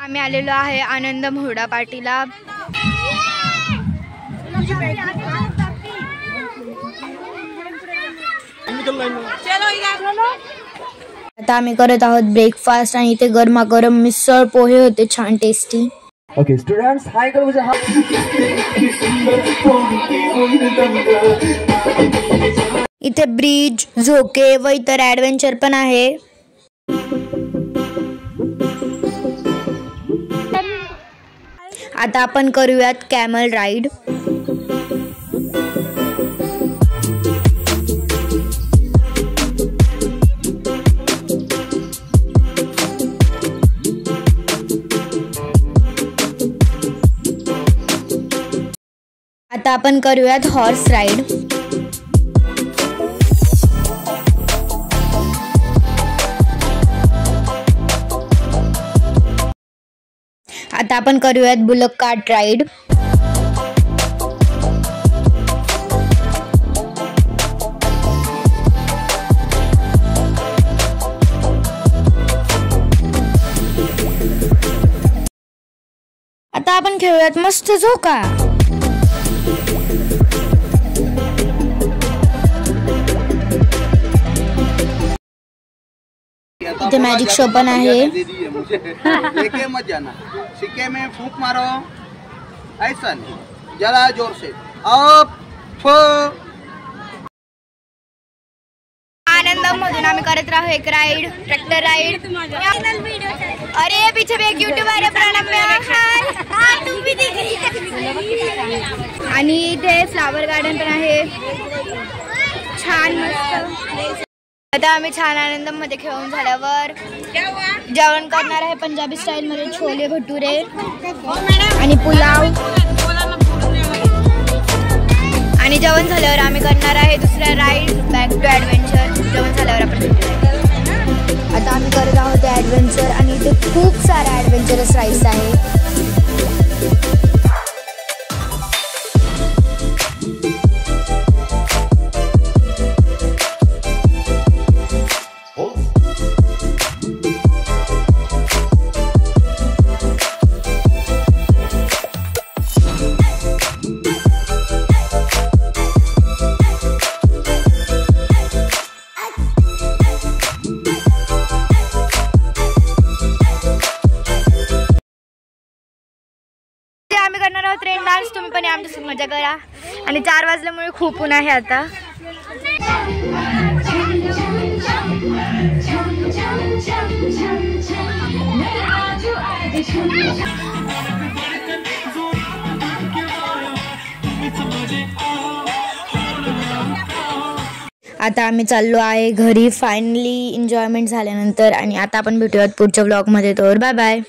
आम्ही आलेलो आहे आनंद मोहडा पार्टीला। आता आम्ही करत आहोत ब्रेकफास्ट आणि इथे गरमागरम मिसळ पोहे होते छान टेस्टी। ओके स्टुडंट्स हाय करू म्हणजे इथे ब्रिज झोके व इतर ॲडव्हेंचर पण आहे। आता आपण करूयात कॅमल राईड। आता आपण करूयात हॉर्स राईड। आता आपण करूयात बुलक कार्ट राईड। आता आपण खेळूयात मस्त झोका। इथे मॅजिक शो पण आहे। लेके मत जाना, सिक्के में फूंक मारो, ऐसा नहीं, जरा जोर से अप। आनंद मधून आम्ही करत राहू एक राईड, ट्रॅक्टर राईड। अरे पीछे भी एक यूट्यूबर है प्रणव आणि इथे फ्लावर गार्डन पण आहे छान मस्त। आता आम्ही छान आनंद मध्ये खेळून झाल्यावर जेवण करणार आहे पंजाबी स्टाईल मध्ये छोले भटुरे आणि पुलाव। आणि जेवण झाल्यावर आम्ही करणार आहे दुसऱ्या राईड बॅक टू ॲडव्हेंचर। जेवण झाल्यावर आपण आता आम्ही करत आहोत ॲडव्हेंचर आणि इथे खूप साऱ्या ॲडव्हेंचरस राईड्स आहे। आम्ही करणार आहोत ट्रेन डान्स। तुम्ही पण आमच्यासोबत मजा करा। आणि 4 वाजल्यामुळे खूप ऊन आहे आता। आता आम्ही चाललो आहे घरी फायनली एन्जॉयमेंट झाल्यानंतर। आणि आता आपण भेटूयात पुढच्या ब्लॉग मध्ये। तर बाय बाय।